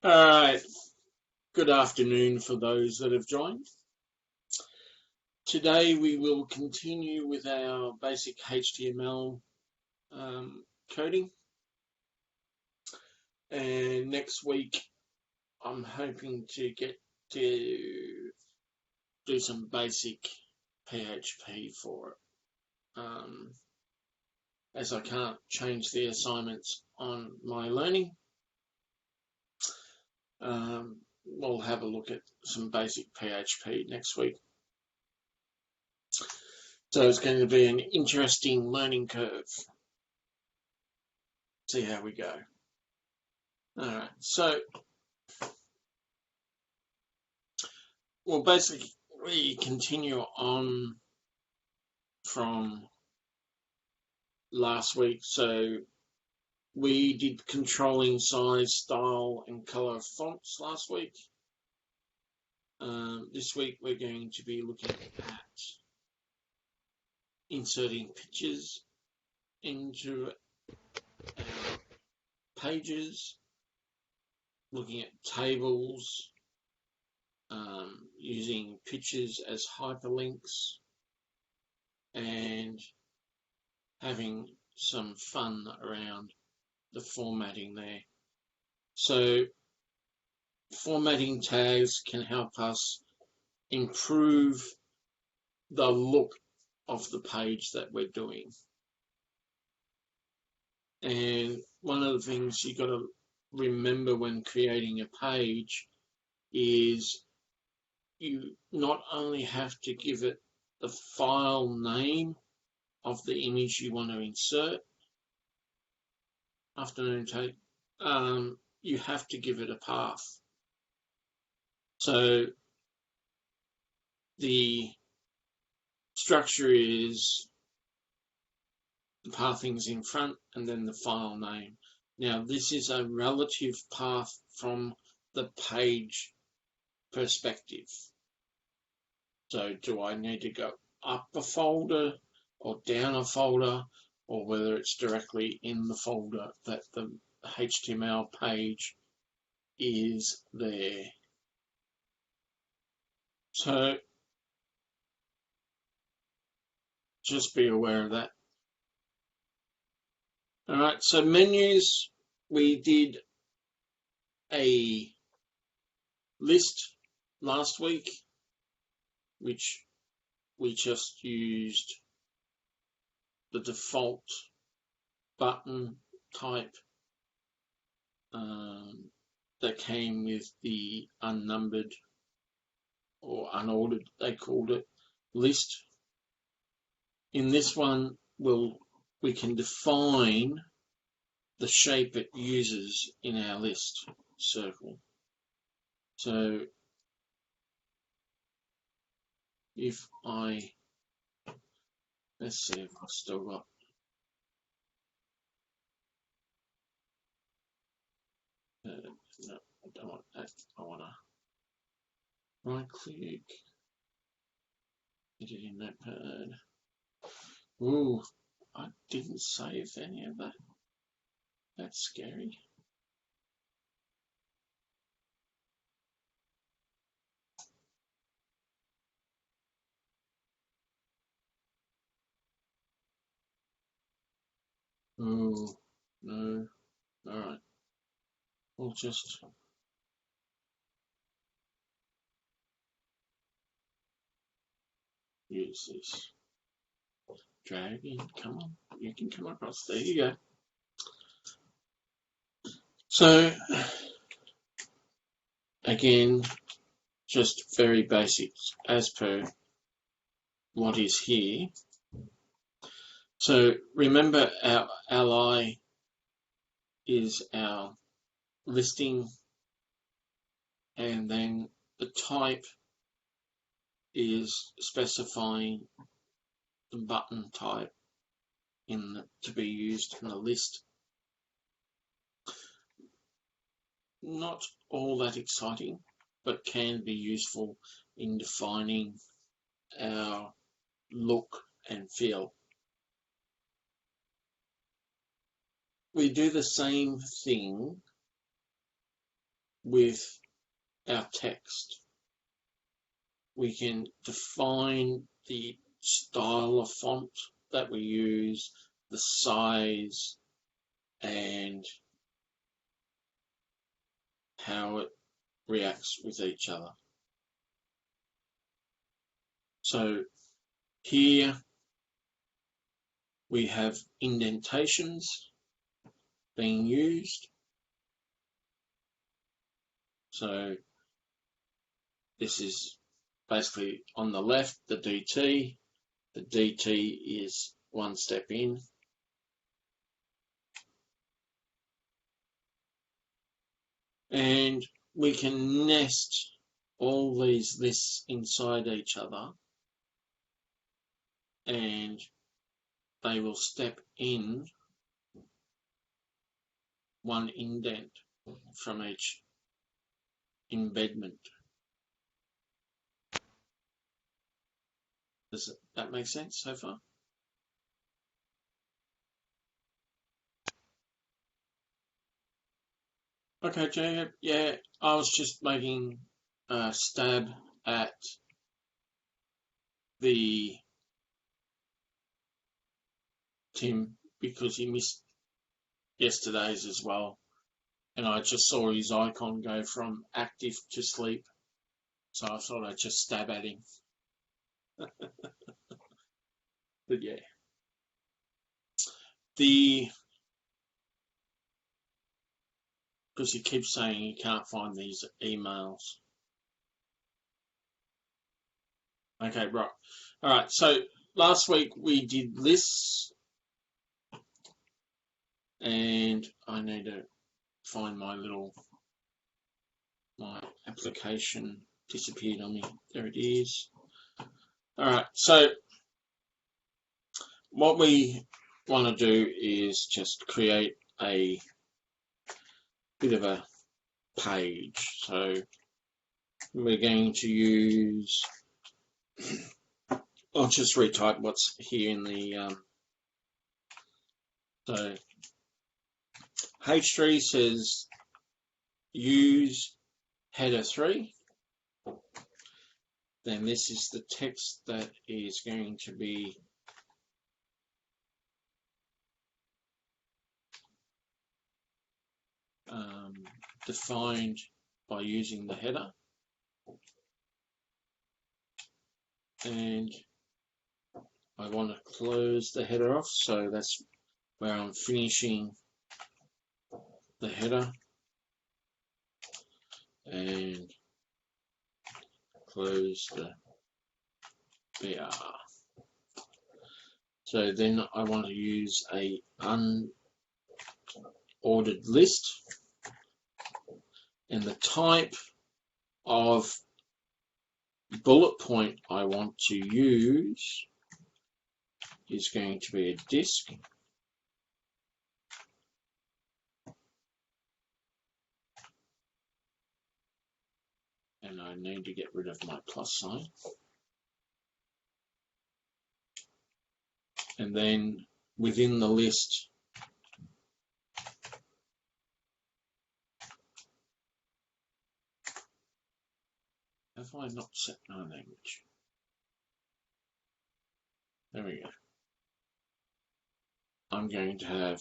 Alright, good afternoon for those that have joined. Today we will continue with our basic HTML coding, and next week I'm hoping to get to do some basic PHP for it. As I can't change the assignments on my learning, we'll have a look at some basic PHP next week. So it's going to be an interesting learning curve. See how we go. Alright, so we'll basically continue on from last week. So we did controlling size, style, and color of fonts last week. This week we're going to be looking at inserting pictures into our pages, looking at tables, using pictures as hyperlinks, and having some fun around the formatting there. So formatting tags can help us improve the look of the page that we're doing. And one of the things you got to remember when creating a page is you not only have to give it the file name of the image you want to insert, you have to give it a path. So the structure is the pathings in front and then the file name. Now this is a relative path from the page perspective. So do I need to go up a folder or down a folder, or whether it's directly in the folder that the HTML page is there. So just be aware of that. All right, so menus, we did a list last week, which we just used the default button type that came with the unnumbered or unordered, they called it, list. In this one, we can define the shape it uses in our list circle. So if let's see if I've still got no, I don't want that. I want to right click, edit in Notepad. Ooh, I didn't save any of that. That's scary. Oh, no. All right. We'll just use this. Drag in. Come on. You can come across. There you go. So, again, just very basic as per what is here. So remember, our ally is our listing, and then the type is specifying the button type to be used in the list. Not all that exciting, but can be useful in defining our look and feel. We do the same thing with our text. We can define the style of font that we use, the size, and how it reacts with each other. So here we have indentations being used. So this is basically on the left, the DT. The DT is one step in. And we can nest all these lists inside each other, and they will step in one indent from each embedment. Does that make sense so far? Okay, Jacob. Yeah, I was just making a stab at the Tim because he missed yesterday's as well, and I just saw his icon go from active to sleep, so I thought I'd just stab at him. But yeah, because he keeps saying he can't find these emails. Okay, right. All right, so last week we did lists, and I need to find my application disappeared on me. There it is. All right, so what we want to do is just create a bit of a page. So we're going to use, I'll just retype what's here in the, so H3 says use header 3. Then this is the text that is going to be defined by using the header. And I want to close the header off, so that's where I'm finishing the header. And close the BR. So then I want to use a unordered list, and the type of bullet point I want to use is going to be a disk. And I need to get rid of my plus sign. And then within the list, have I not set my language? There we go. I'm going to have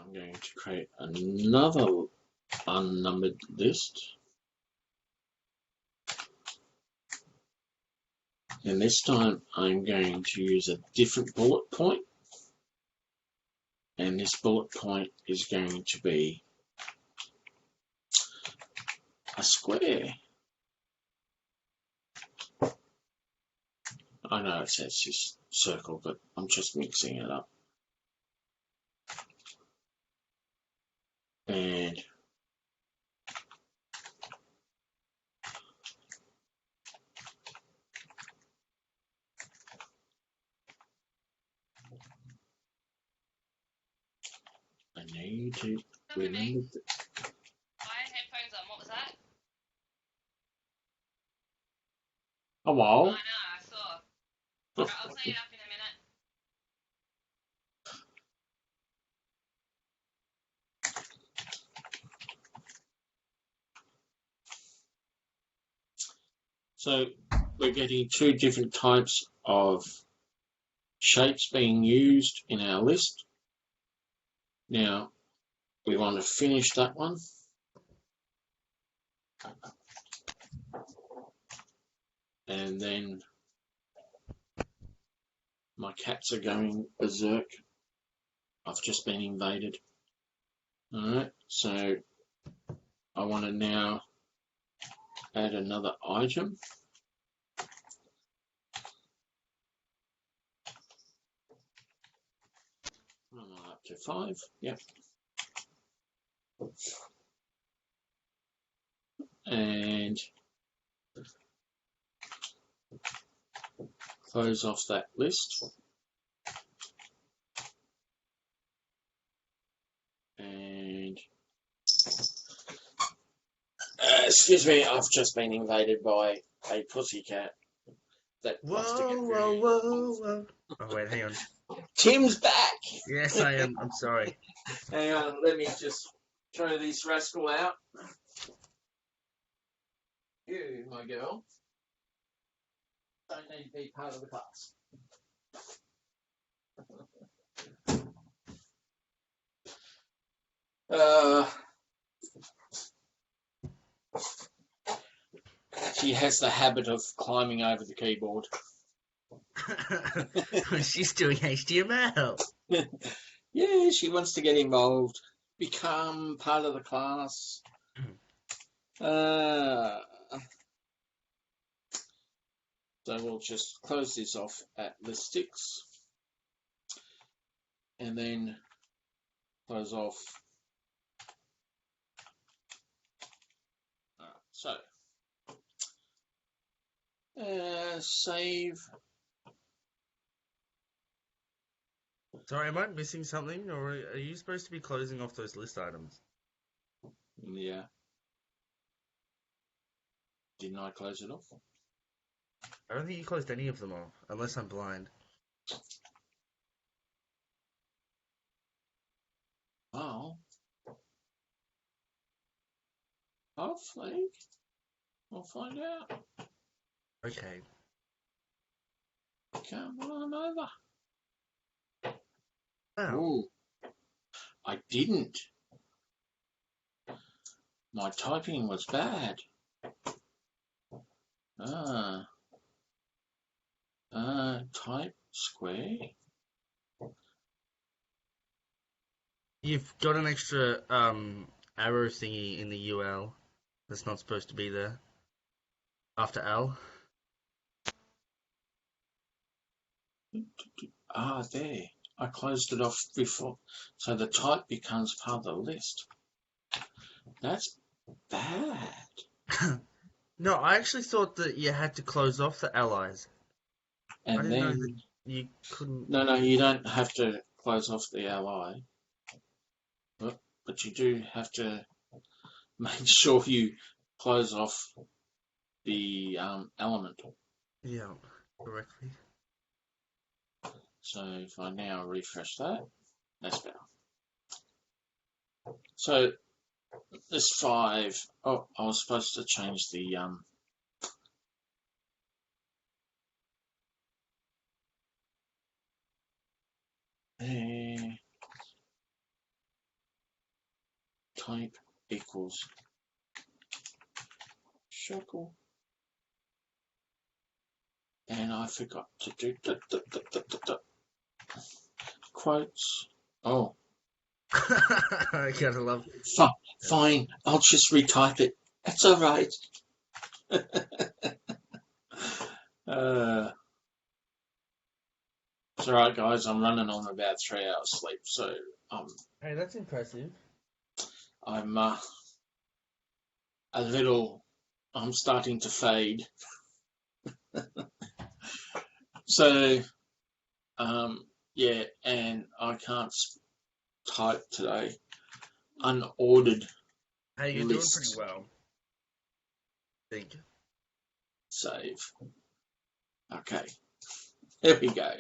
I'm going to create another unnumbered list. And this time I'm going to use a different bullet point. And this bullet point is going to be a square. I know it says this circle, but I'm just mixing it up. And I need to We moved it. I had headphones on. What was that? A while. I know, I saw. Right, I'll clean it up in a minute. So we're getting two different types of shapes being used in our list. Now we want to finish that one. And then my cats are going berserk. I've just been invaded. Alright, so I want to now add another item. Up to 5, yep. And close off that list. And excuse me, I've just been invaded by a pussycat that wants to get through. Whoa. Oh, wait, hang on. Tim's back! Yes, I am. I'm sorry. Hang on, let me just throw this rascal out. You, my girl, don't need to be part of the class. She has the habit of climbing over the keyboard. She's doing HTML. Yeah, she wants to get involved, become part of the class. So we'll just close this off at list 6 and then close off. So save. Sorry, am I missing something, or are you supposed to be closing off those list items? Yeah. Didn't I close it off? I don't think you closed any of them off, unless I'm blind. Oh. Hopefully. We'll find out. Okay. Come on over. Wow. Ooh. I didn't. My typing was bad. Type square. You've got an extra arrow thingy in the UL that's not supposed to be there. After L. There. I closed it off before. So the type becomes part of the list. That's bad. No, I actually thought that you had to close off the allies. And I didn't then know that you couldn't. No, you don't have to close off the ally. But you do have to make sure you close off the element. Yeah, correctly. So if I now refresh that, that's better. So this 5. Oh, I was supposed to change the type equals circle. And I forgot to do quotes. Oh. I gotta love. Fine, I'll just retype it. That's all right. It's all right, guys. I'm running on about 3 hours sleep, so Hey, that's impressive. I'm I'm starting to fade. So yeah, and I can't type today. unordered Hey, you're list. doing pretty well. Thank you. Save. Okay, there we go.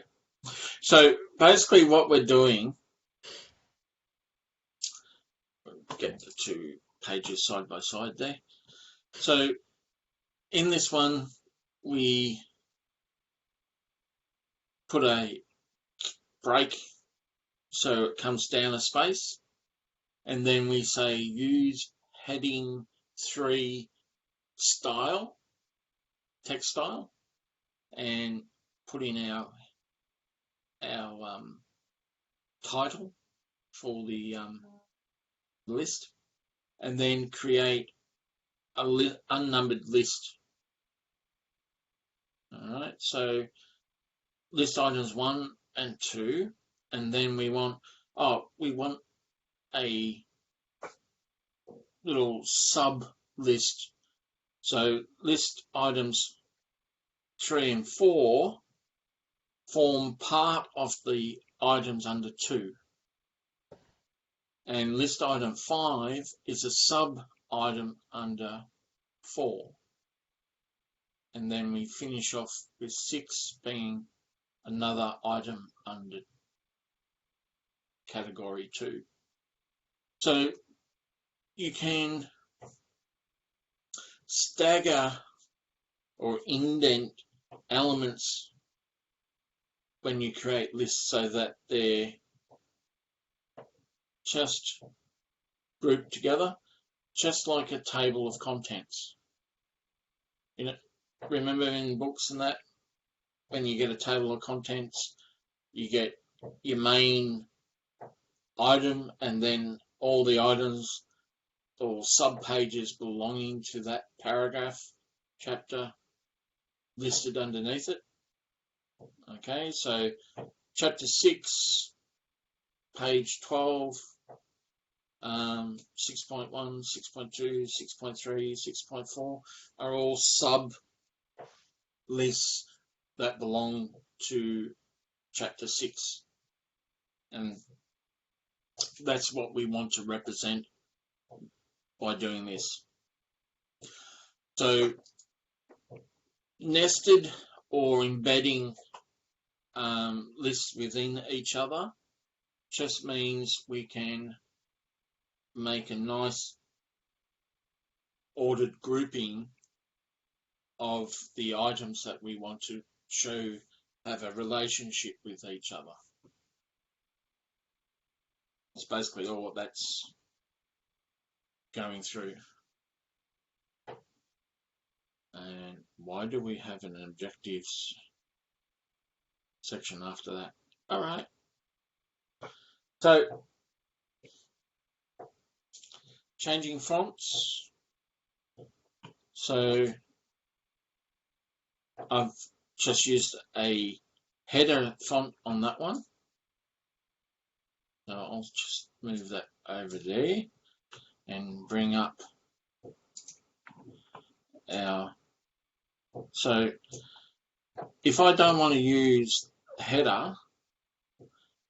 So basically what we're doing, get the two pages side by side there. So in this one, we put a break so it comes down a space, and then we say use heading 3 style, text style, and put in our title for the list, and then create a unnumbered list. All right, so list items 1 and 2, and then we want a little sub list. So list items 3 and 4 form part of the items under 2, and list item 5 is a sub item under 4, and then we finish off with 6 being another item under category 2. So you can stagger or indent elements when you create lists so that they're just grouped together, just like a table of contents. You know, remember in books and that, when you get a table of contents, you get your main item and then all the items or sub-pages belonging to that paragraph, chapter, listed underneath it. Okay, so chapter 6, page 12, 6.1, 6.2, 6.3, 6.4 are all sub lists that belong to chapter 6, and that's what we want to represent by doing this. So nested or embedding lists within each other just means we can make a nice ordered grouping of the items that we want to show have a relationship with each other. That's basically all that's going through. And why do we have an objectives section after that? All right. So changing fonts. So I've just used a header font on that one. So I'll just move that over there and bring up our. So if I don't want to use header,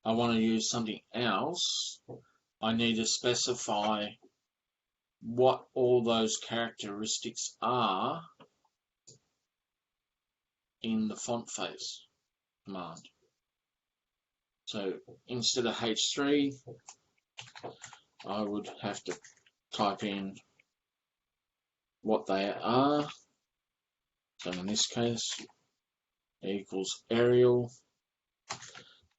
I want to use something else, I need to specify what all those characteristics are in the font face command. So instead of H3, I would have to type in what they are. So in this case, equals Arial,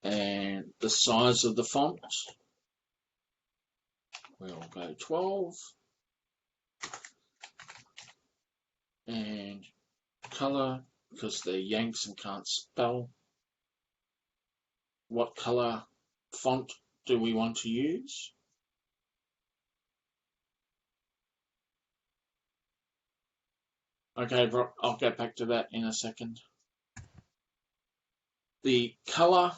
and the size of the font, we'll go 12, and color, because they're Yanks and can't spell, what color font do we want to use? Okay, I'll get back to that in a second. The color,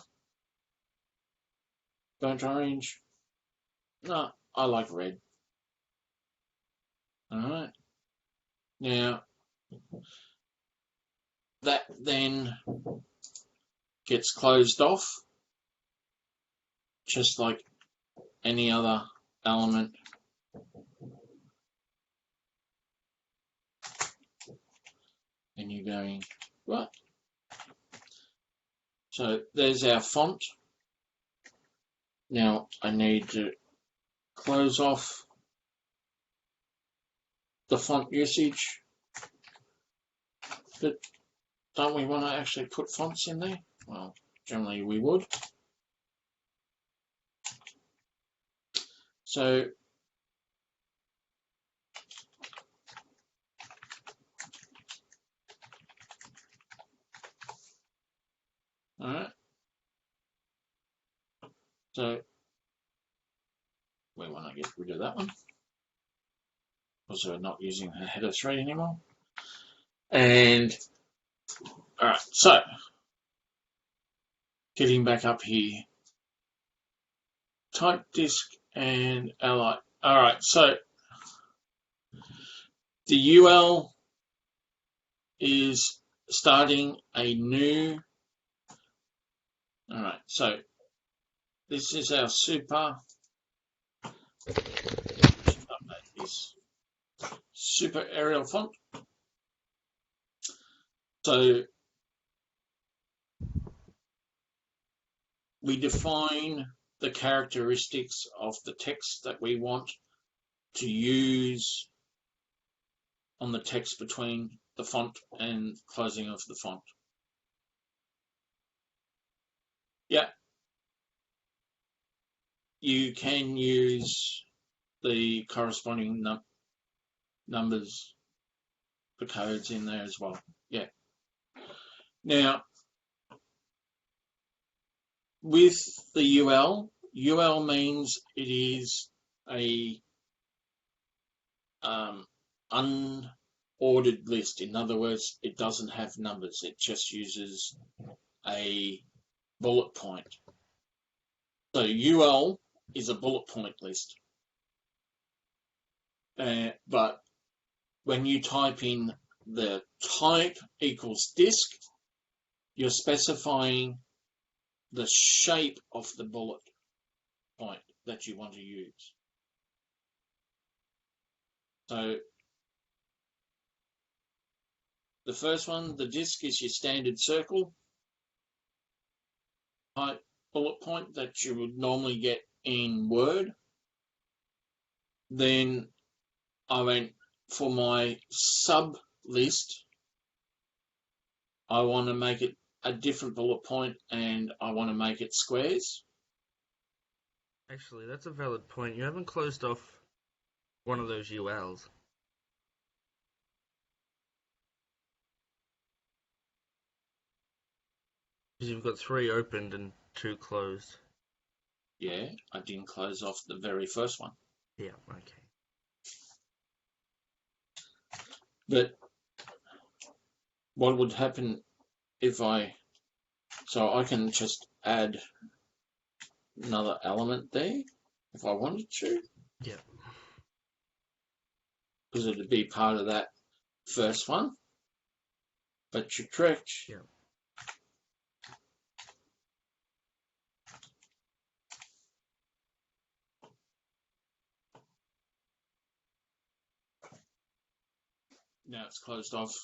burnt orange. No, I like red. Alright. Now, that then gets closed off, just like any other element, and you're going, what? So there's our font. Now I need to close off the font usage, but don't we want to actually put fonts in there? Well, generally we would. So all right. So we want to get rid of that one because we're not using the header 3 anymore. And all right, so getting back up here, type disk and ally. All right, so the UL is starting a new. All right, so this is our super. Update this super Arial font. So we define the characteristics of the text that we want to use on the text between the font and closing of the font. Yeah, you can use the corresponding numbers, the codes in there as well. Yeah. Now, with the UL means it is a unordered list. In other words, it doesn't have numbers. It just uses a bullet point. So UL is a bullet point list. But when you type in the type equals disk, you're specifying the shape of the bullet point that you want to use. So the first one, the disk, is your standard circle type bullet point that you would normally get in Word. Then I went for my sub list. I want to make it a different bullet point and I want to make it squares. Actually, that's a valid point. You haven't closed off one of those ULs. Because you've got 3 opened and 2 closed. Yeah, I didn't close off the very first one. Yeah, okay. But what would happen if so I can just add another element there if I wanted to. Yeah. Because it would be part of that first one. But you're correct. Yeah. Now it's closed off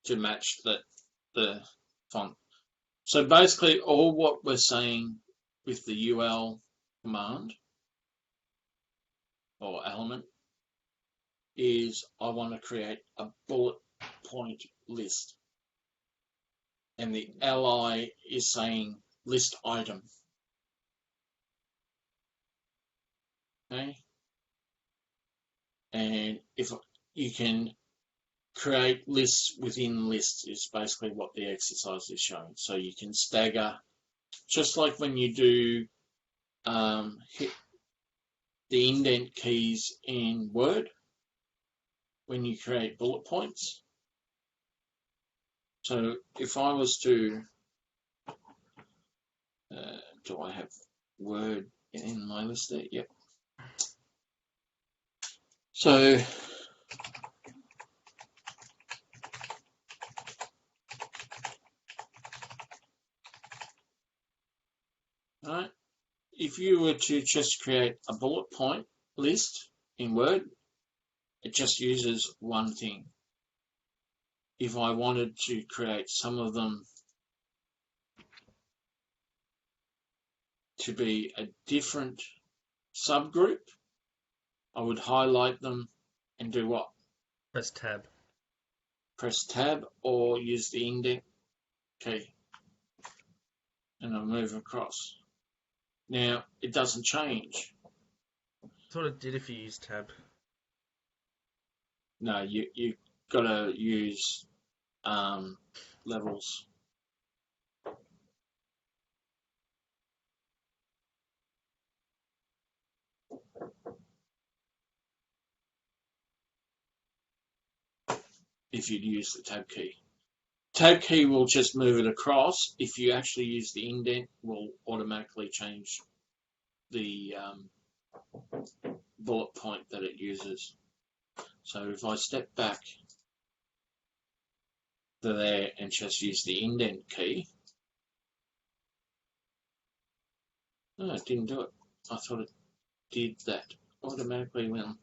to match the font. So basically all what we're saying with the UL command or element is I want to create a bullet point list. And the li is saying list item. Okay? And if you can create lists within lists is basically what the exercise is showing. So you can stagger, just like when you do hit the indent keys in Word, when you create bullet points. So if I was to, do I have Word in my list there? Yep. So right, if you were to just create a bullet point list in Word, it just uses one thing. If I wanted to create some of them to be a different subgroup, I would highlight them and do what? Press tab. Press tab or use the indent key. And I'll move across. Now, it doesn't change. I thought it did if you use tab. No, you got to use levels. If you'd use the tab key. Tab key will just move it across. If you actually use the indent, it will automatically change the bullet point that it uses. So if I step back to there and just use the indent key, no, it didn't do it. I thought it did that automatically when I'm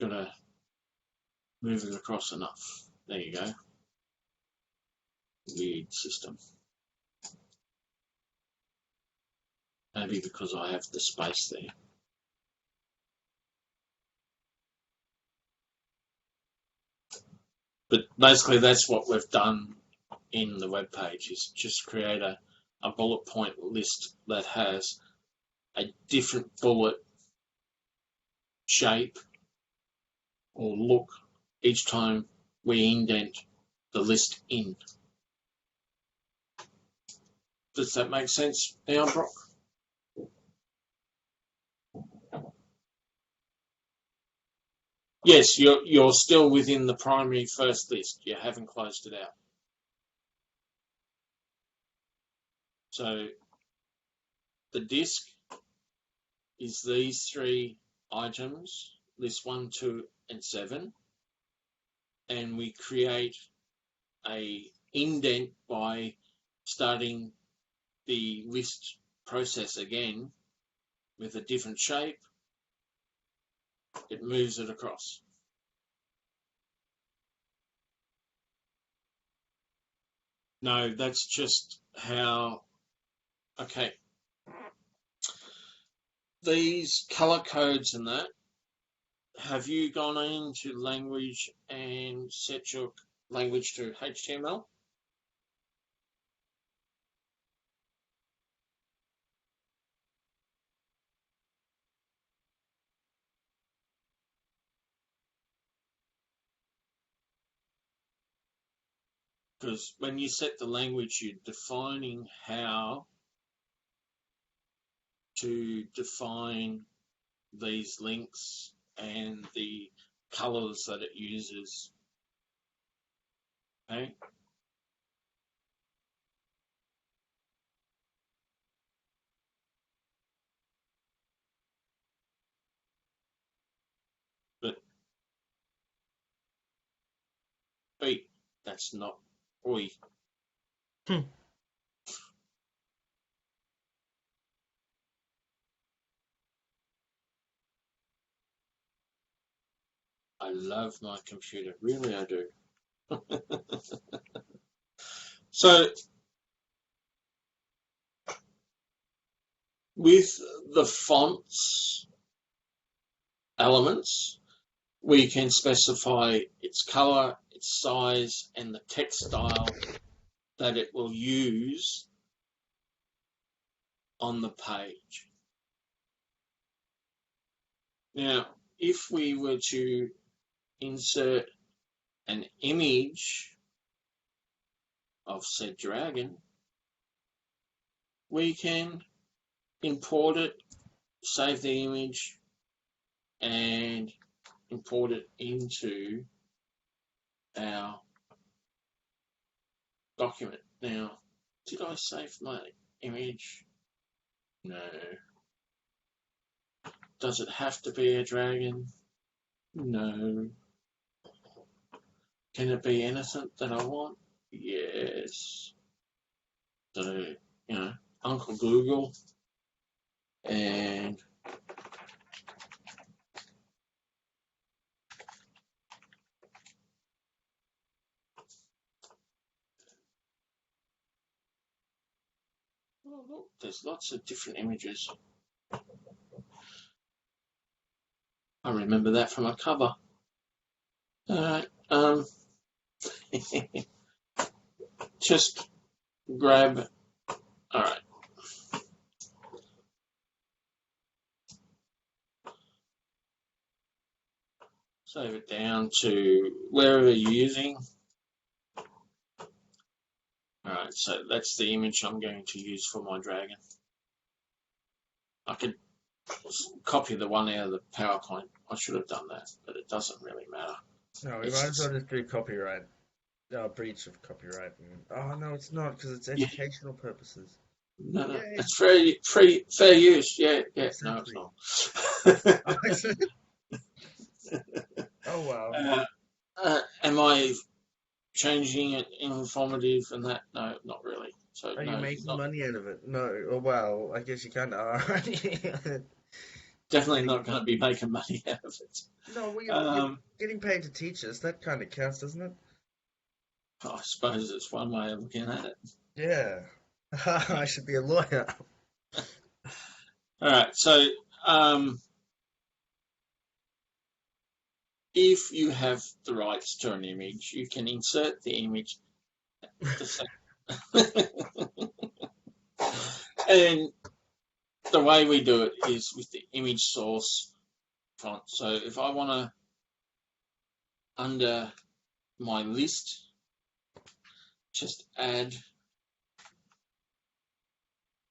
gonna move it across enough. There you go. Weird system. Maybe because I have the space there. But basically that's what we've done in the web page, is just create a bullet point list that has a different bullet shape or look each time we indent the list in. Does that make sense now, Brock? Yes, you're still within the primary first list. You haven't closed it out. So the disk is these three items, list 1, 2, and 7, and we create a indent by starting the list process again with a different shape. It moves it across. No, that's just how. Okay. These color codes and that, have you gone into language and set your language to HTML? Because when you set the language, you're defining how to define these links and the colors that it uses. Okay? But B, that's not oi. I love my computer, really I do. So with the fonts elements, we can specify its color, its size, and the text style that it will use on the page. Now, if we were to insert an image of said dragon, we can import it, save the image, and import it into our document. Now, did I save my image? No. Does it have to be a dragon? No. Can it be anything that I want? Yes. So, Uncle Google, And oh, look, there's lots of different images. I remember that from a cover. Alright, just grab, alright. Save it down to wherever you're using. Alright, so that's the image I'm going to use for my dragon. I could copy the one out of the PowerPoint. I should have done that, but it doesn't really matter. No, we might as well just do copyright. Breach of copyright. Oh, no, it's not, because it's educational purposes. No, Yay. it's fair use. Yeah, Exactly. No, it's not. Oh, wow. Am I changing it informative and that? No, not really. So Are no, you making not, money out of it? No. Oh, well, I guess you kind of are. definitely not going to be making money out of it. No, well, you're getting paid to teach us. That kind of counts, doesn't it? I suppose it's one way of looking at it. Yeah. I should be a lawyer. All right, so if you have the rights to an image, you can insert the image. And the way we do it is with the image source font. So if I want to, under my list, just add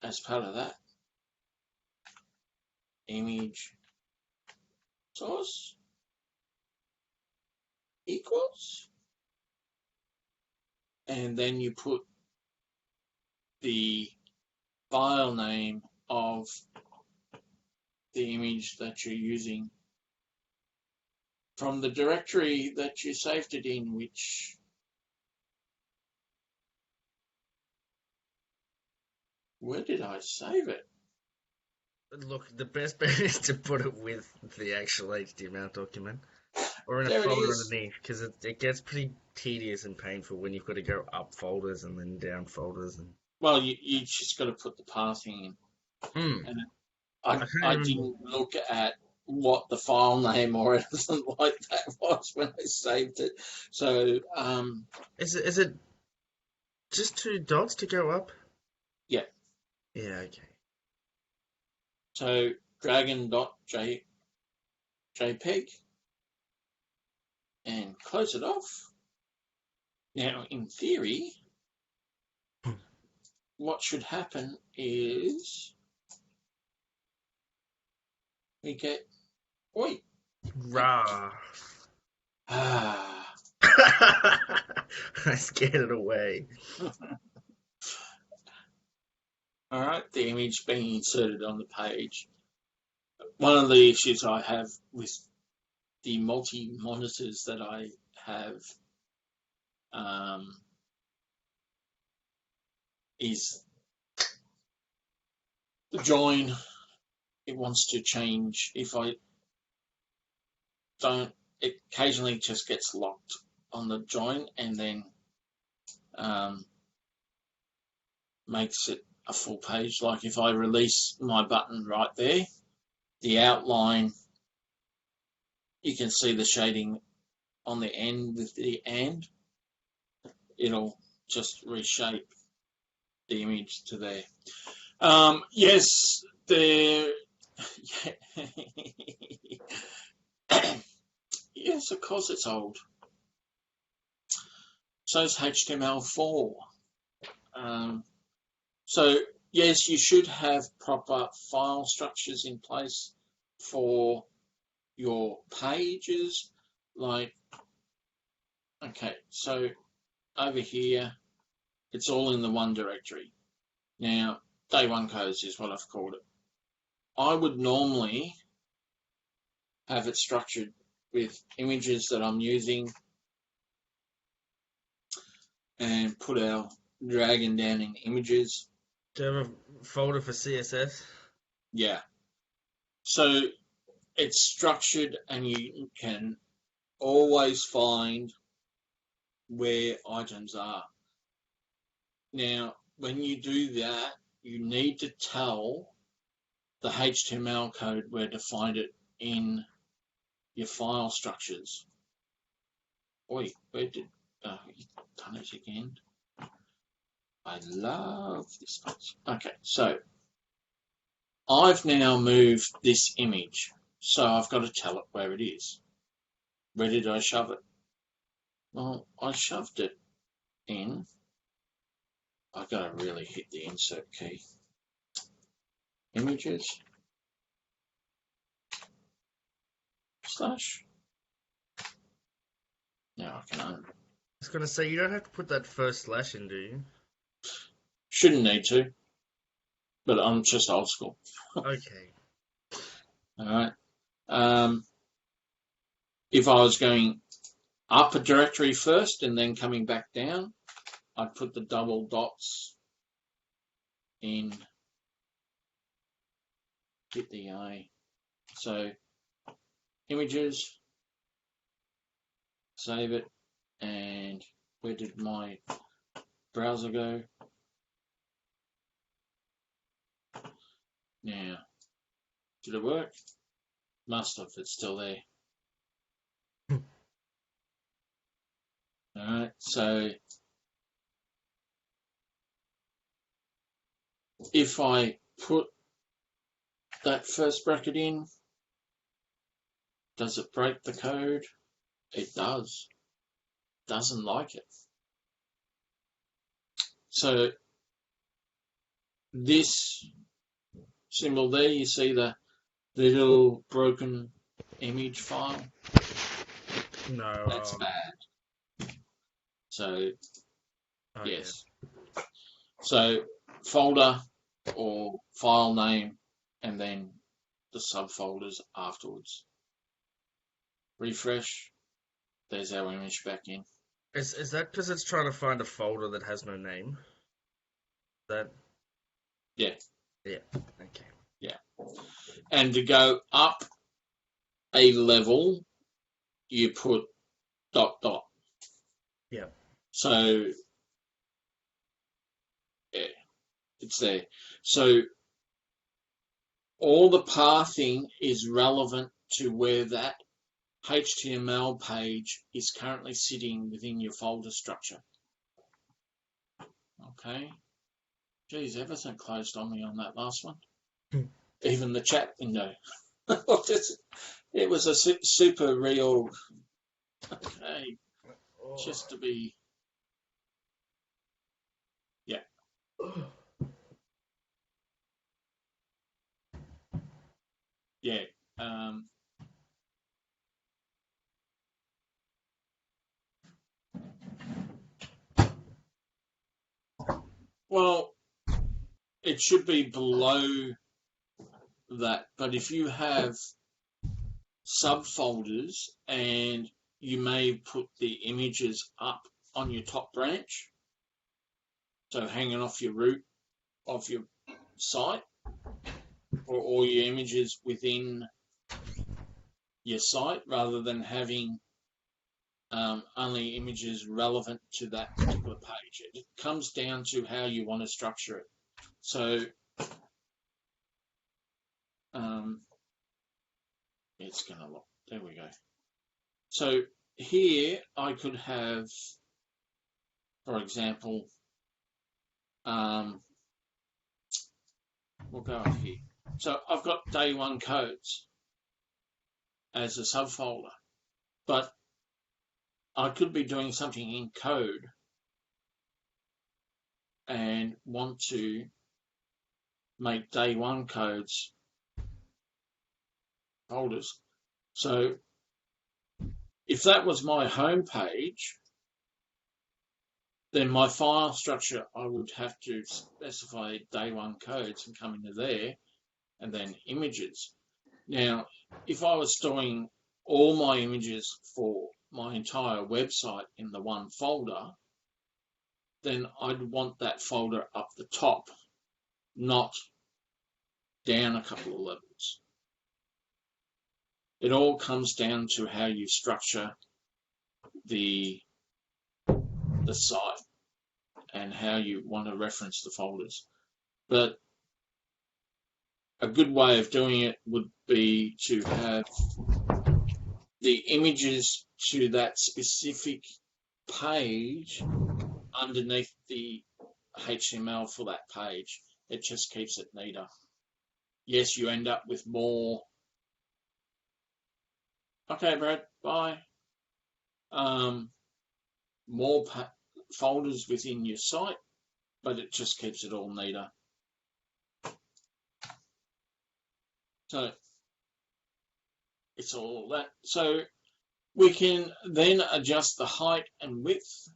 as part of that image source equals, and then you put the file name of the image that you're using from the directory that you saved it in, which where did I save it? Look, the best bet is to put it with the actual HTML document. Or in a There it folder is. underneath, because it gets pretty tedious and painful when you've got to go up folders and then down folders. And Well, you just got to put the pathing in. And I didn't look at what the file name or anything like that was when I saved it. So, Is it just 2 dots to go up? yeah. Yeah, okay. So, dragon.jpg and close it off. Now, in theory, what should happen is we get, oi. Rah. Ah. I scared it away. All right, the image being inserted on the page. One of the issues I have with the multi-monitors that I have is the join. It wants to change. If I don't, it occasionally just gets locked on the join and then makes it a full page. Like if I release my button right there, the outline, you can see the shading on the end with the and. It'll just reshape the image to there. Yes, there. Yes, of course it's old. So is HTML4. So yes, you should have proper file structures in place for your pages. Like, okay, so over here, it's all in the one directory. Now, day one codes is what I've called it. I would normally have it structured with images that I'm using and put our dragon down in images. Do you have a folder for CSS? Yeah, So it's structured and you can always find where items are. Now, when you do that, you need to tell the HTML code where to find it in your file structures. Oi, where did... Oh, you've done it again. I love this much. Okay, so I've now moved this image, so I've got to tell it where it is. Where did I shove it? Well, I shoved it in. I've got to really hit the insert key. Images. Slash. Now I can own it. I was gonna say, you don't have to put that first slash in, do you? Shouldn't need to, but I'm just old school. Okay. Alright. If I was going up a directory first and then coming back down, I'd put the double dots in, hit the A. So, images, save it, and where did my browser go? Now, did it work? Must have, it's still there. Alright, so if I put that first bracket in, does it break the code? It does. Doesn't like it. So this symbol there, you see the little broken image file? No. That's bad. So, Okay. yes. So, folder or file name and then the subfolders afterwards. Refresh. There's our image back in. Is that because it's trying to find a folder that has no name? That. Yeah. Yeah. Okay. Yeah. And to go up a level, you put ... Yeah. So, yeah, it's there. So, all the pathing is relevant to where that HTML page is currently sitting within your folder structure. Okay. Geez, everything closed on me on that last one. Even the chat window. It was a super reorg. Okay. Just to be... Yeah. Yeah. Well, it should be below that, but if you have subfolders and you may put the images up on your top branch, so hanging off your root of your site, or all your images within your site rather than having only images relevant to that particular page. It comes down to how you want to structure it. So it's going to look, there we go. So here I could have, for example, we'll go up here. So I've got day one codes as a subfolder, but I could be doing something in code and want to make day one codes folders. So if that was my home page, then my file structure, I would have to specify day one codes and come into there and then images. Now, if I was storing all my images for my entire website in the one folder, then I'd want that folder up the top, not down a couple of levels. it all comes down to how you structure the site and how you want to reference the folders. But a good way of doing it would be to have the images to that specific page underneath the HTML for that page. It just keeps it neater. Yes, you end up with more. Okay, Brad, bye. More folders within your site, but it just keeps it all neater. So it's all that. So we can then adjust the height and width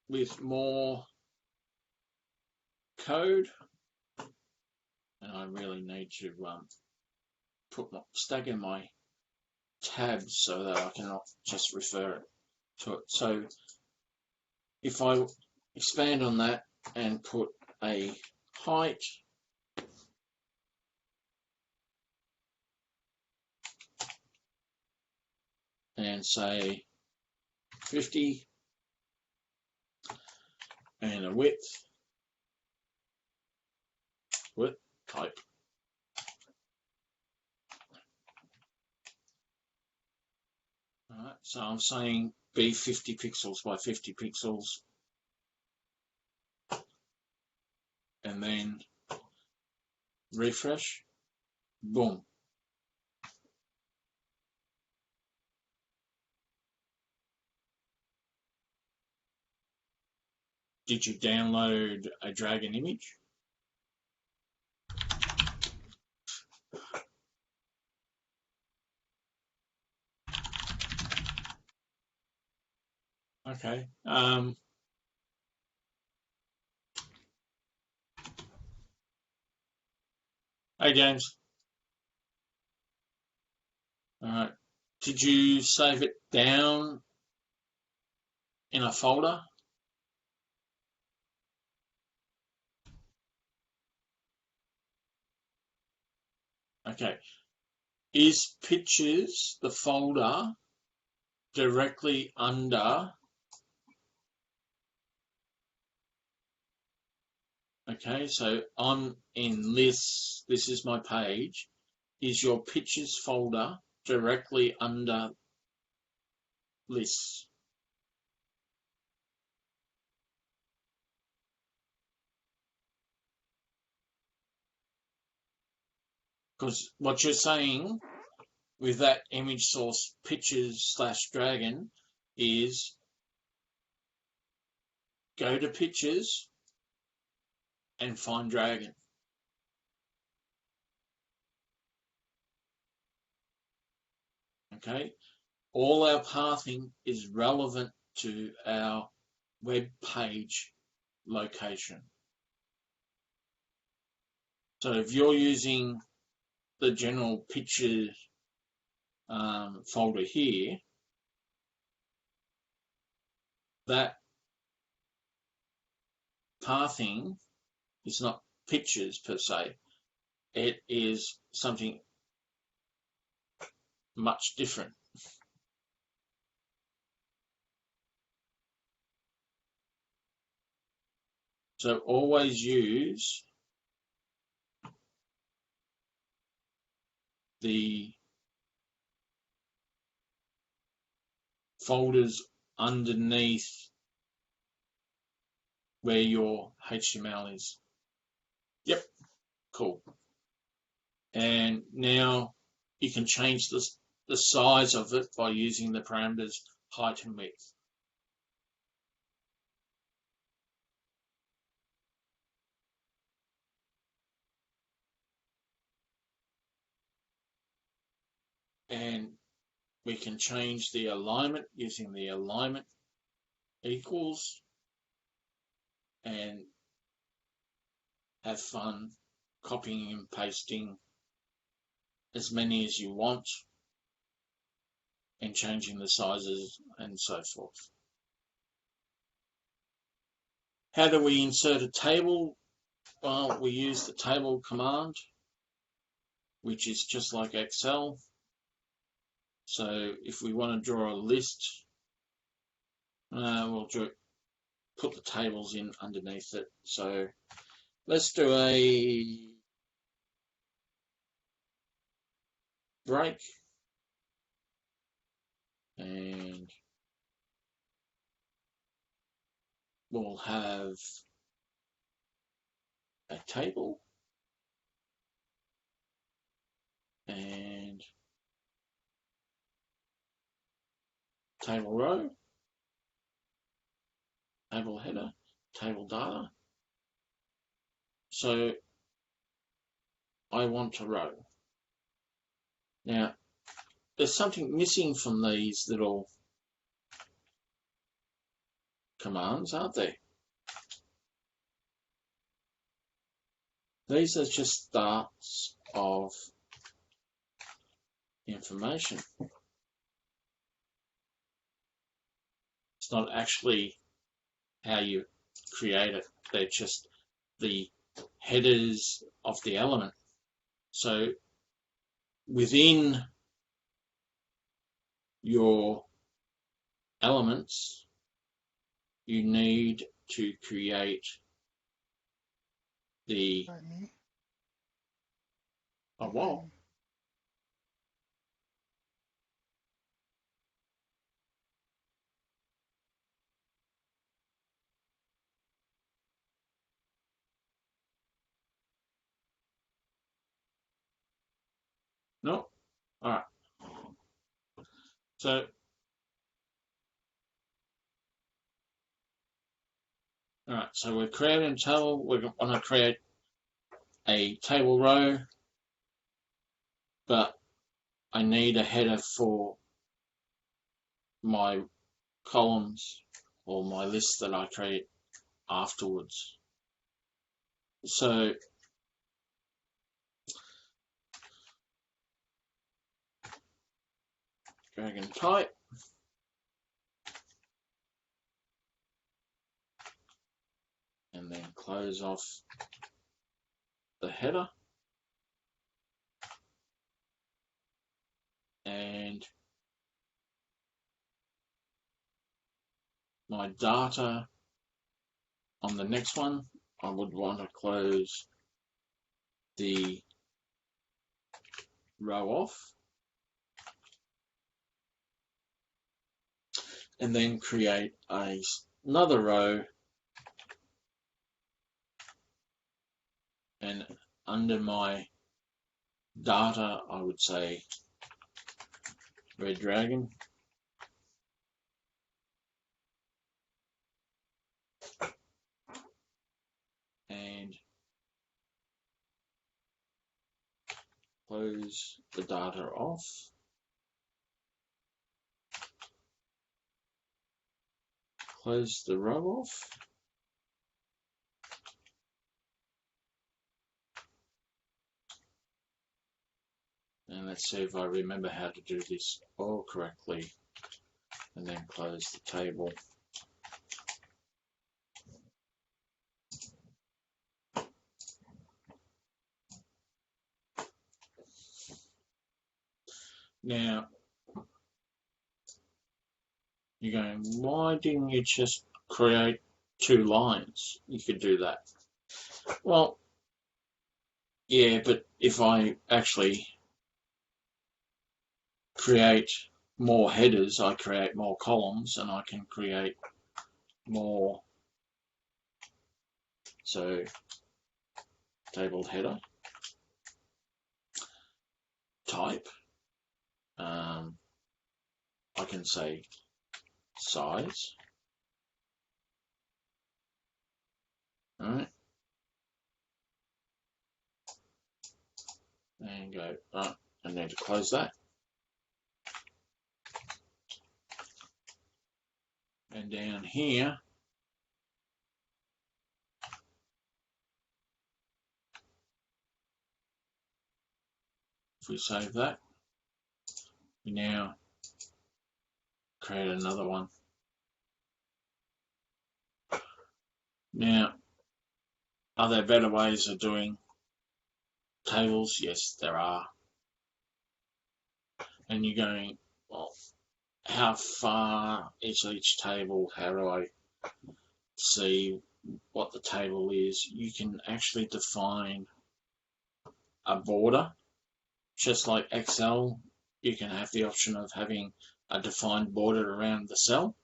with more code. And I really need to stagger my tabs so that I cannot just refer to it. So if I expand on that and put a height and say 50 and a width type. All right, so I'm saying be 50 pixels by 50 pixels, and then refresh, boom. Did you download a dragon image? Okay. Hey, James. All right. Did you save it down in a folder? Okay. Is pictures the folder directly under? Okay, so I'm in lists. This is my page. Is your pictures folder directly under lists? Because what you're saying with that image source pictures/dragon is go to pictures and find dragon. Okay, all our pathing is relevant to our web page location. So if you're using the general pictures folder here, that pathing is not pictures per se. It is something much different. So always use the folders underneath where your HTML is. Yep, cool. And now you can change the size of it by using the parameters height and width. And we can change the alignment using the alignment equals and have fun copying and pasting as many as you want and changing the sizes and so forth. How do we insert a table? Well, we use the table command, which is just like Excel. So if we want to draw a list, we'll put the tables in underneath it. So let's do a break, and we'll have a table and table row, table header, table data. So I want a row. Now, there's something missing from these little commands, aren't there? These are just starts of information. It's not actually how you create it. They're just the headers of the element. So within your elements, you need to create the what? No? Alright. So we're creating a table. We want to create a table row, but I need a header for my columns or my list that I create afterwards. So drag and type, and then close off the header, and my data on the next one, I would want to close the row off, and then create another row, and under my data I would say Red Dragon, and close the data off, close the row off, and let's see if I remember how to do this all correctly, and then close the table. Now, you're going, why didn't you just create 2 lines? You could do that. Well, yeah, but if I actually create more headers, I create more columns, and I can create more. So, table header, type, I can say size, all right, and go, I need to close that. And down here, if we save that, we now create another one. Now, are there better ways of doing tables? Yes, there are. And you're going, well, how far is each table? How do I see what the table is? You can actually define a border, just like Excel. You can have the option of having a defined border around the cell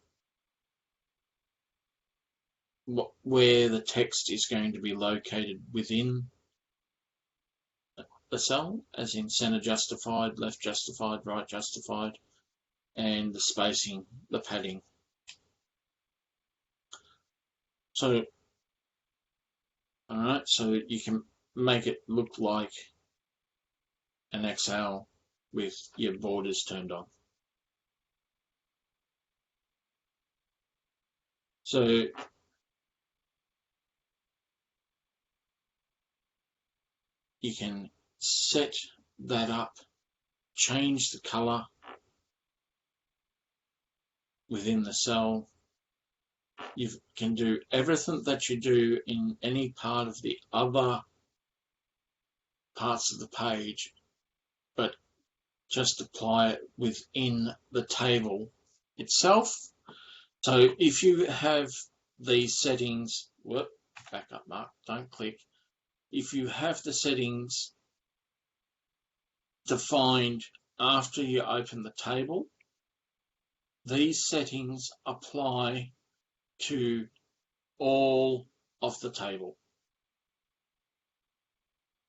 where the text is going to be located within the cell, as in center justified, left justified, right justified, and the spacing, the padding. So, alright, so you can make it look like an Excel with your borders turned on. So you can set that up, change the color within the cell. You can do everything that you do in any part of the other parts of the page, but just apply it within the table itself. So if you have these settings, back up, Mark, don't click. If you have the settings defined after you open the table, these settings apply to all of the table.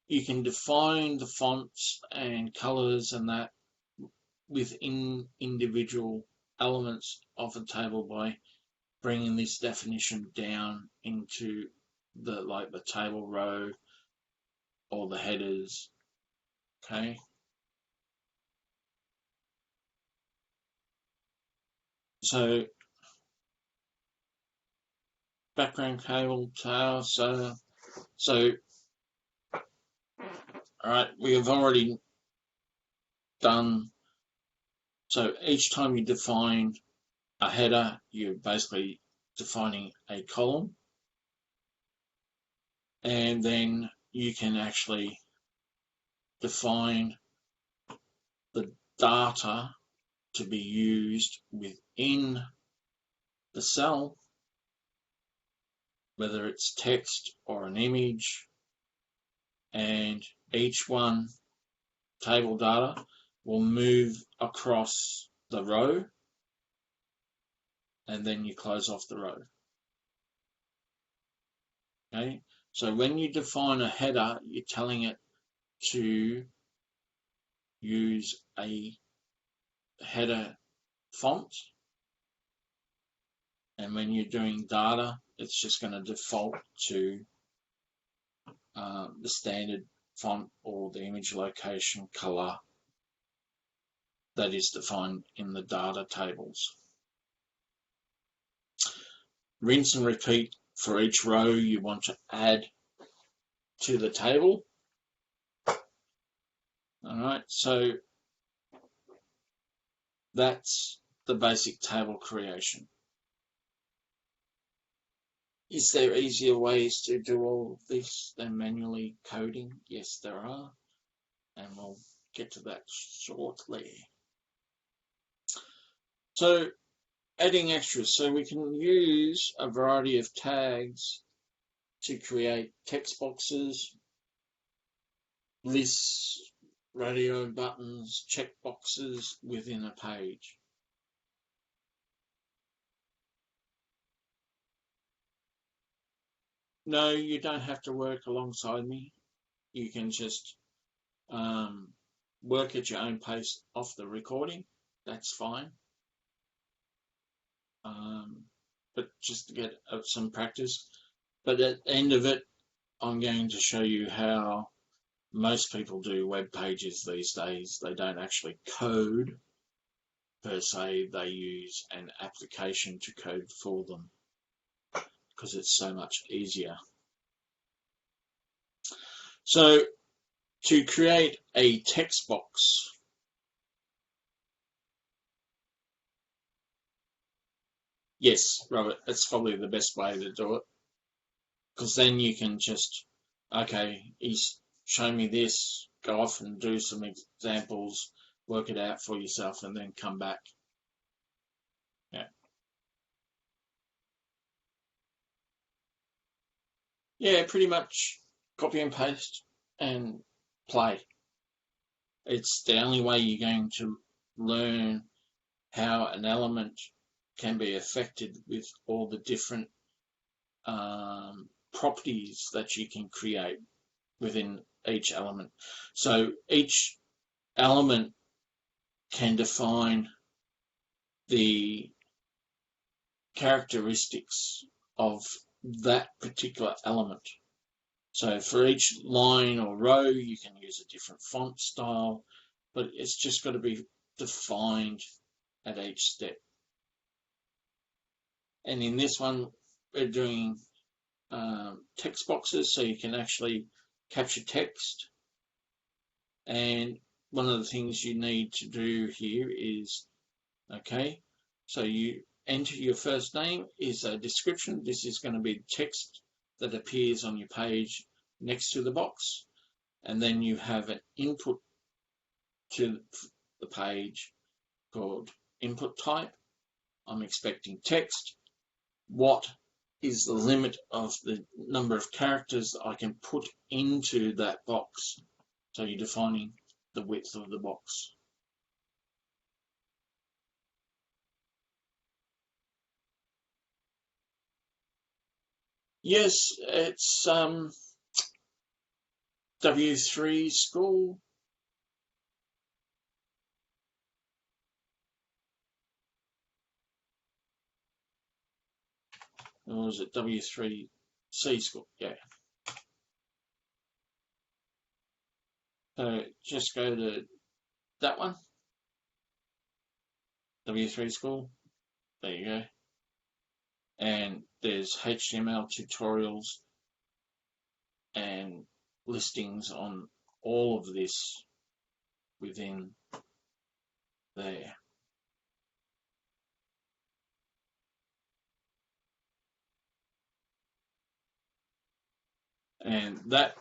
You can define the fonts and colors and that within individual elements of the table by bringing this definition down into the table row or the headers. Okay. So background cable tail. So all right, we have already done. So each time you define a header, you're basically defining a column, and then you can actually define the data to be used within the cell, whether it's text or an image, and each one table data will move across the row, and then you close off the row. Okay, so when you define a header, you're telling it to use a header font, and when you're doing data, it's just going to default to the standard font or the image location color that is defined in the data tables. Rinse and repeat for each row you want to add to the table. All right, so that's the basic table creation. Is there easier ways to do all of this than manually coding? Yes, there are, and we'll get to that shortly. So adding extras. So we can use a variety of tags to create text boxes, lists, radio buttons, checkboxes within a page. No, you don't have to work alongside me. You can just work at your own pace off the recording. That's fine. But just to get some practice. But at the end of it, I'm going to show you how most people do web pages these days. They don't actually code per se. They use an application to code for them because it's so much easier. So to create a text box, yes, Robert, that's probably the best way to do it, because then you can just, okay, he's shown me this, go off and do some examples work it out for yourself and then come back. Yeah, pretty much copy and paste and play. It's the only way you're going to learn how an element can be affected with all the different properties that you can create within each element. So each element can define the characteristics of that particular element. So for each line or row, you can use a different font style, but it's just got to be defined at each step. And in this one, we're doing text boxes, so you can actually capture text. And one of the things you need to do here is, okay, so you enter your first name is a description. This is going to be text that appears on your page next to the box. And then you have an input to the page called input type. I'm expecting text. What is the limit of the number of characters that I can put into that box? So you're defining the width of the box. Yes, it's W3 school. Or was it W3C school? Yeah. So just go to that one. W3 school. There you go. And there's HTML tutorials and listings on all of this within there. And that,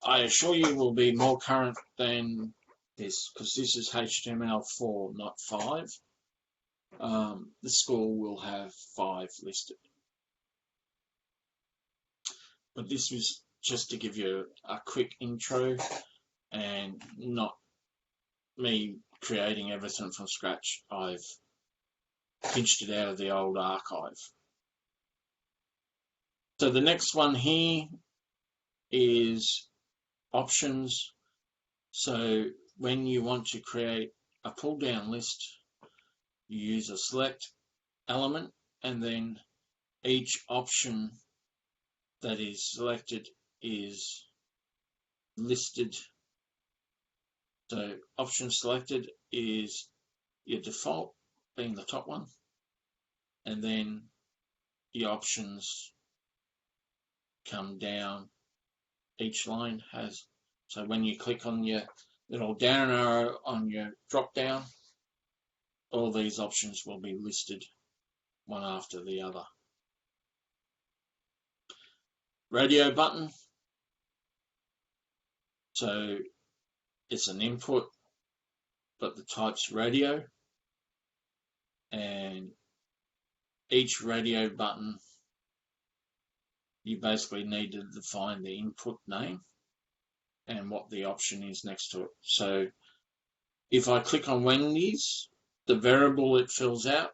I assure you, will be more current than this, because this is HTML4, not 5. The school will have 5 listed. But this was just to give you a quick intro and not me creating everything from scratch. I've pinched it out of the old archive. So the next one here is options. So when you want to create a pull down list, you use a select element, and then each option that is selected is listed. So option selected is your default, being the top one, and then your options come down. Each line has, so when you click on your little down arrow on your drop down, all these options will be listed one after the other. Radio button, so it's an input, but the type's radio, and each radio button, you basically need to define the input name and what the option is next to it. So if I click on Wendy's, the variable it fills out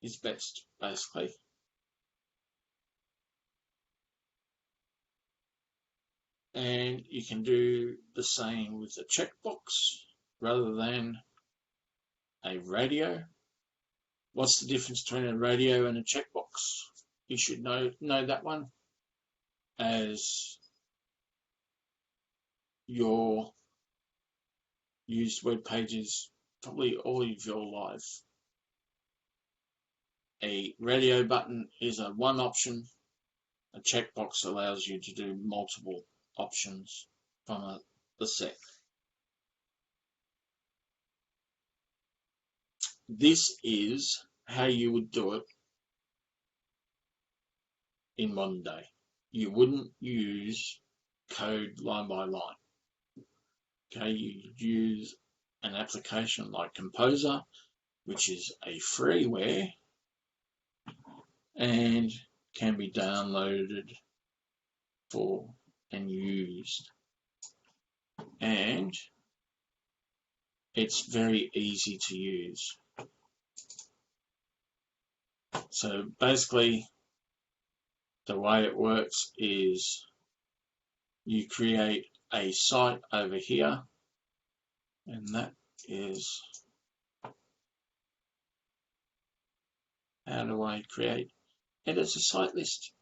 is best, basically. And you can do the same with a checkbox rather than a radio. What's the difference between a radio and a checkbox? You should know that one, as your used web pages probably all of your life. A radio button is a one option. A checkbox allows you to do multiple options from the set. This is how you would do it in modern day. You wouldn't use code line by line. Okay, you'd use an application like Composer, which is a freeware and can be downloaded for and used. And it's very easy to use. So basically, the way it works is you create a site over here, and that is, how do I create? It is a site list.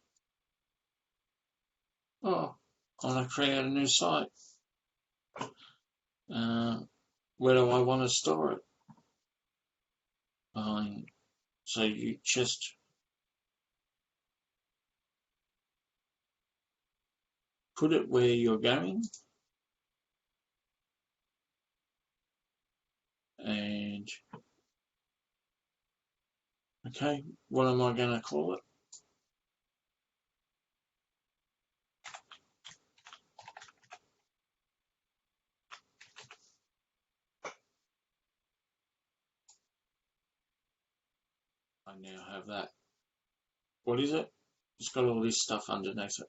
Oh, I want to create a new site. Where do I want to store it? So you just put it where you're going, and okay, what am I going to call it? I now have that. What is it? It's got all this stuff underneath it.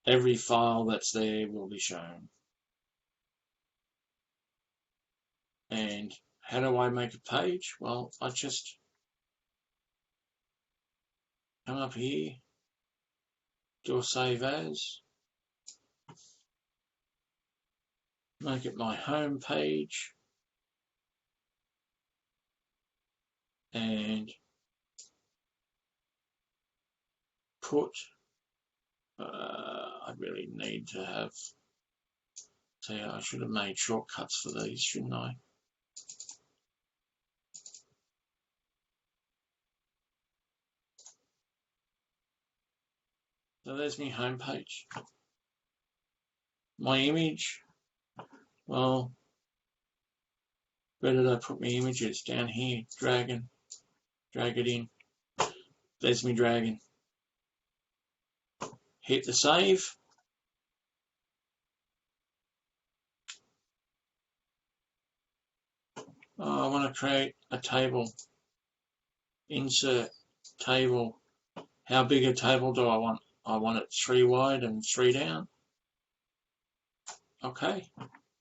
Every file that's there will be shown. And how do I make a page? Well, I just come up here, do a save as, make it my home page, and put, I really need to have, see, I should have made shortcuts for these, shouldn't I? So there's my home page. My image, well, where did I put my images? Down here, drag it in. There's my dragon. Hit the save. I want to create a table. Insert table. How big a table do I want? I want it 3 wide and 3 down. Okay,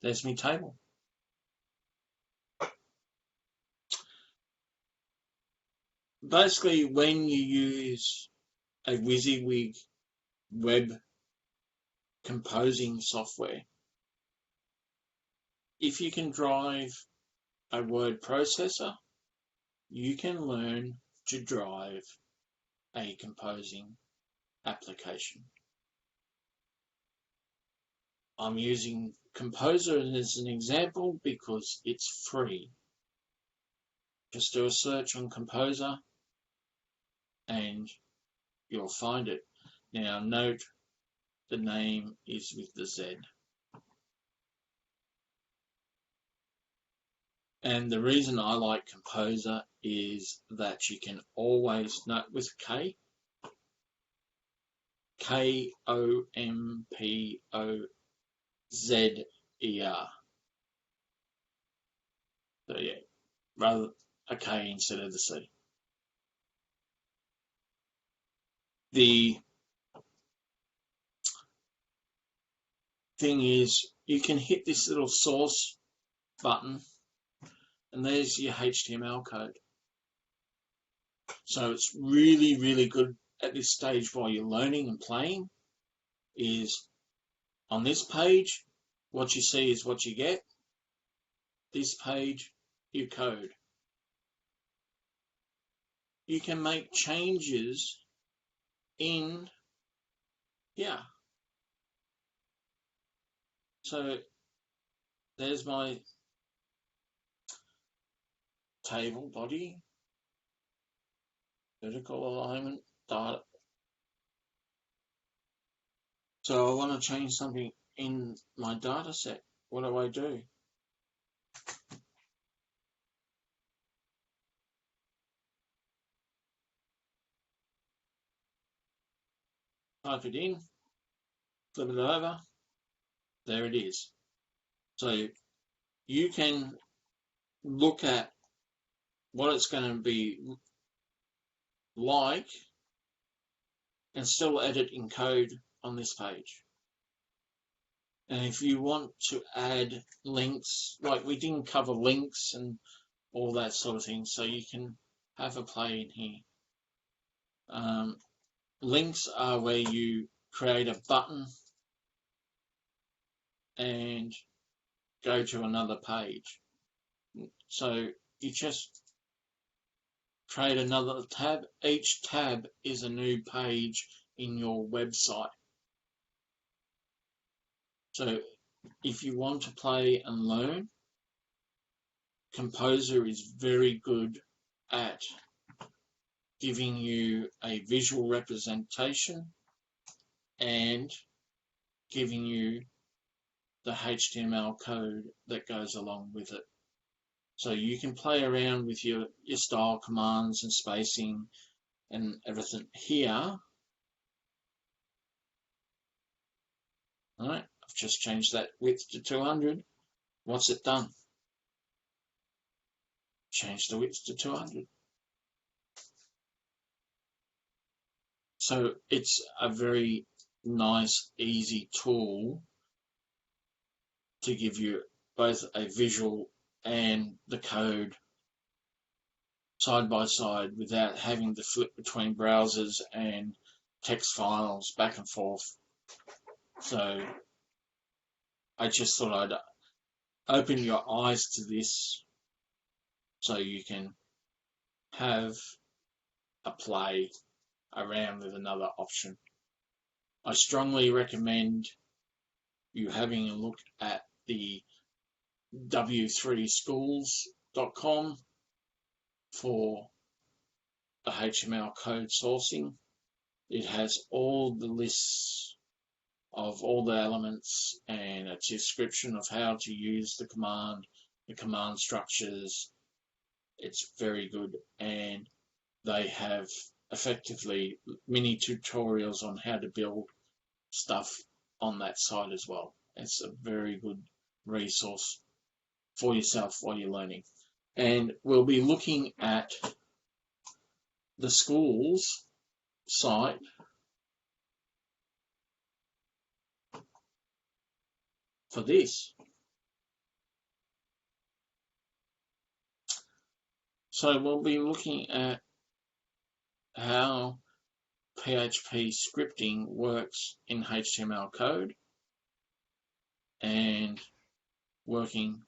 there's my table. Basically, when you use a WYSIWYG web composing software, if you can drive a word processor, you can learn to drive a composing application. I'm using Composer as an example because it's free. Just do a search on Composer and you'll find it. Now note the name is with the Z. And the reason I like Composer is that you can always, note with K, Kompozer. So yeah, rather a K instead of the C. The thing is, you can hit this little source button and there's your HTML code. So it's really, really good at this stage while you're learning and playing, is on this page, what you see is what you get. This page, your code. You can make changes in here. So there's my table body, vertical alignment, data. So I want to change something in my data set. What do? Type it in, flip it over, there it is. So you can look at what it's going to be like and still edit in code on this page. And if you want to add links, like we didn't cover links and all that sort of thing, so you can have a play in here. Links are where you create a button and go to another page. So you just create another tab. Each tab is a new page in your website. So if you want to play and learn, Composer is very good at giving you a visual representation and giving you the HTML code that goes along with it. So you can play around with your style commands and spacing and everything here. All right, I've just changed that width to 200. What's it done? Change the width to 200. So it's a very nice, easy tool to give you both a visual and the code side by side without having to flip between browsers and text files back and forth. So I just thought I'd open your eyes to this so you can have a play around with another option. I strongly recommend you having a look at the w3schools.com for the HTML code sourcing. It has all the lists of all the elements and a description of how to use the command structures. It's very good, and they have effectively mini tutorials on how to build stuff on that site as well. It's a very good resource for yourself while you're learning. And we'll be looking at the schools site for this. So we'll be looking at how PHP scripting works in HTML code and working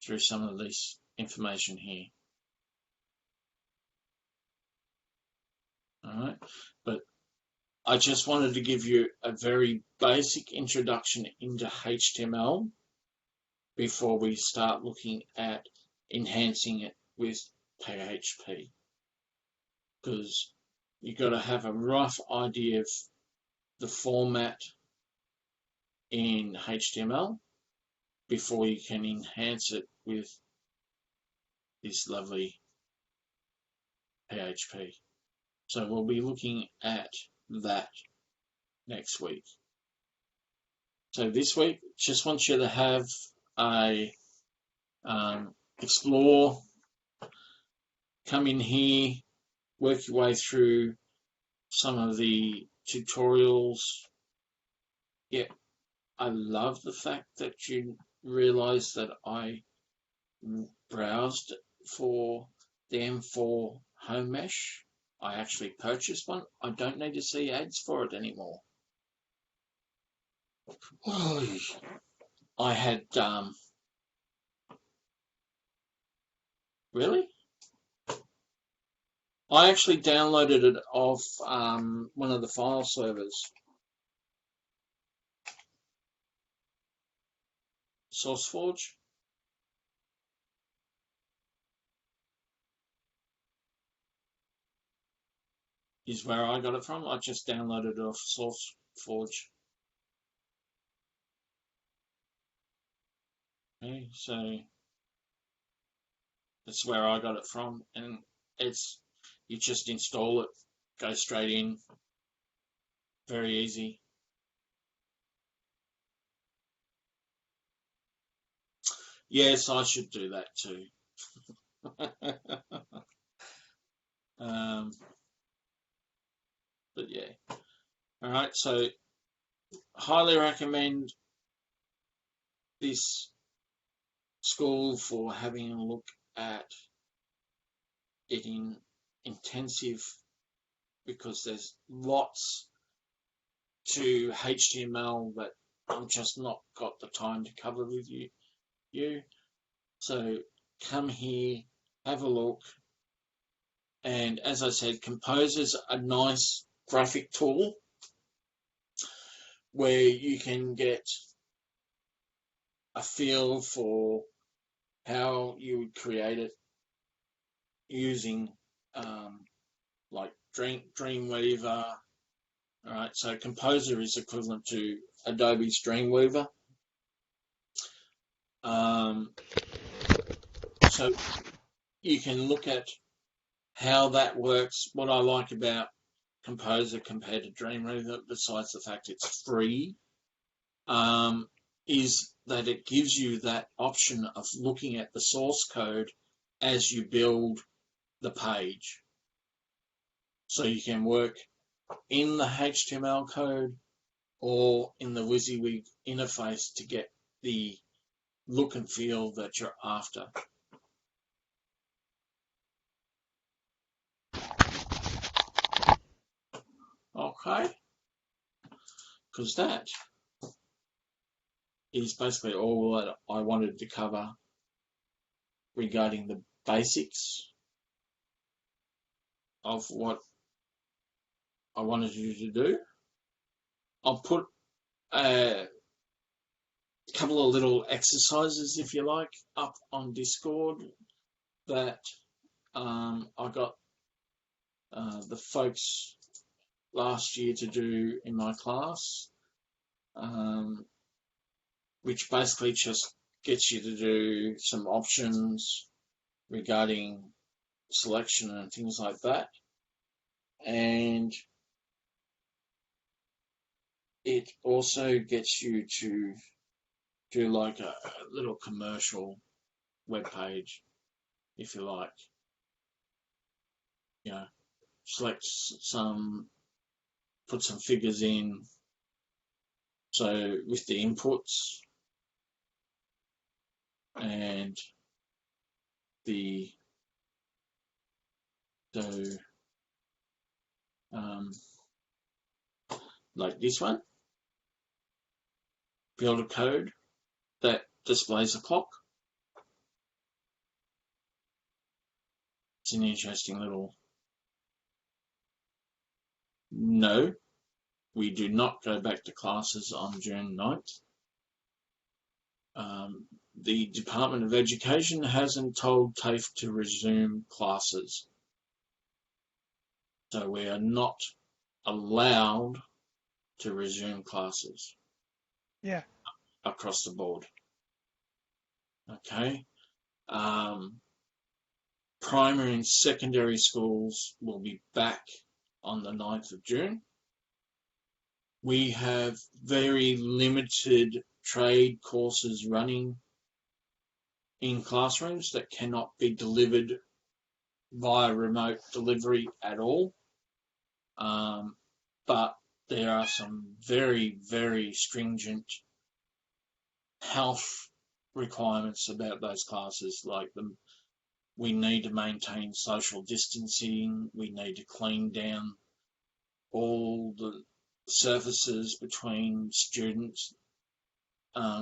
through some of this information here. All right, but I just wanted to give you a very basic introduction into HTML before we start looking at enhancing it with PHP, because you've got to have a rough idea of the format in HTML before you can enhance it with this lovely PHP. So we'll be looking at that next week. So this week, just want you to have a explore, come in here, work your way through some of the tutorials. Yeah, I love the fact that you realize that I browsed for the M4 home mesh. I actually purchased one. I don't need to see ads for it anymore. I had, really? I actually downloaded it off one of the file servers. SourceForge. Is where I got it from. I just downloaded it off SourceForge. Okay, so that's where I got it from, and it's, you just install it, go straight in, very easy. Yes, I should do that too. But yeah. All right, so highly recommend this school for having a look at it in intensive, because there's lots to HTML that I've just not got the time to cover with you. So come here, have a look. And as I said, Composer's a nice graphic tool where you can get a feel for how you would create it using like Dreamweaver. All right, so Composer is equivalent to Adobe's Dreamweaver. So you can look at how that works. What I like about Composer compared to Dreamweaver, besides the fact it's free, is that it gives you that option of looking at the source code as you build the page. So you can work in the HTML code or in the WYSIWYG interface to get the look and feel that you're after. Okay, because that is basically all that I wanted to cover regarding the basics of what I wanted you to do. I'll put a couple of little exercises, if you like, up on Discord that I got the folks last year to do in my class, which basically just gets you to do some options regarding selection and things like that. And it also gets you to do like a little commercial web page, if you like. You know, select some, put some figures in. So with the inputs and the like this one, build a code that displays a clock. It's an interesting little. No, we do not go back to classes on June 9th. The Department of Education hasn't told TAFE to resume classes. So we are not allowed to resume classes. Yeah. Across the board. Okay. Primary and secondary schools will be back on the 9th of June. We have very limited trade courses running in classrooms that cannot be delivered via remote delivery at all. But there are some very, very stringent health requirements about those classes, like we need to maintain social distancing, we need to clean down all the surfaces between students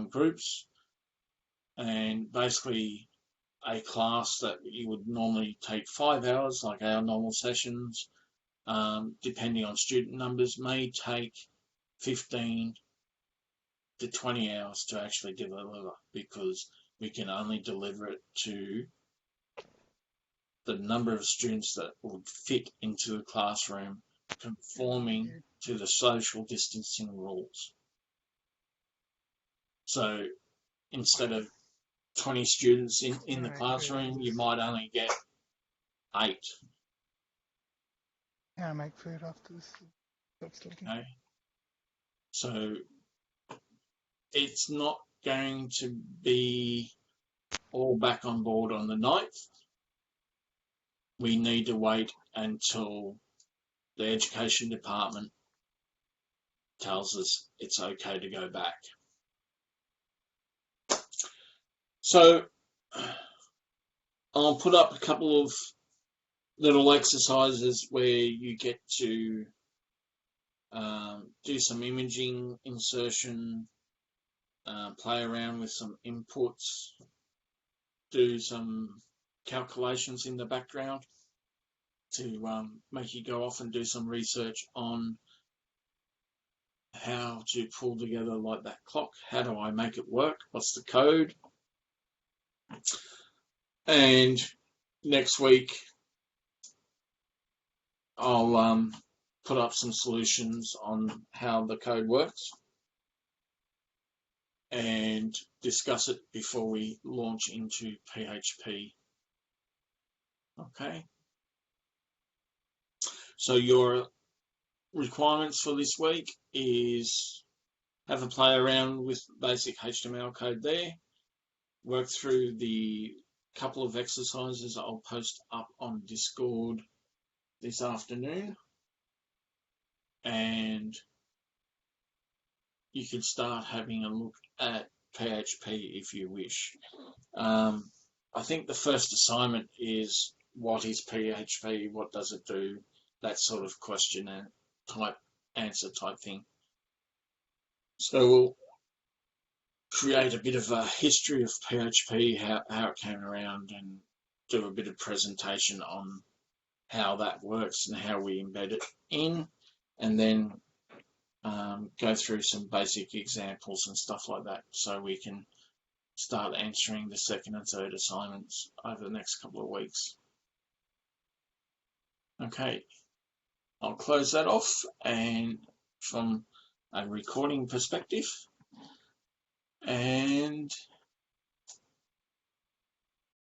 groups, and basically a class that you would normally take 5 hours, like our normal sessions, depending on student numbers, may take 15 to 20 hours to actually deliver, because we can only deliver it to the number of students that would fit into the classroom conforming to the social distancing rules. So instead of 20 students in the classroom, you might only get 8. Yeah, I make food after this. Okay. So it's not going to be all back on board on the 9th, we need to wait until the education department tells us it's okay to go back. So I'll put up a couple of little exercises where you get to do some imaging insertion, play around with some inputs, do some calculations in the background to make you go off and do some research on how to pull together like that clock. How do I make it work? What's the code? And next week I'll put up some solutions on how the code works and discuss it before we launch into PHP. Okay. So your requirements for this week is have a play around with basic HTML code there, work through the couple of exercises I'll post up on Discord this afternoon, and you can start having a look at PHP if you wish. I think the first assignment is, what is PHP? What does it do? That sort of question and answer type thing. So we'll create a bit of a history of PHP, how it came around, and do a bit of presentation on how that works and how we embed it in, and then go through some basic examples and stuff like that so we can start answering the second and third assignments over the next couple of weeks. Okay, I'll close that off, and from a recording perspective, and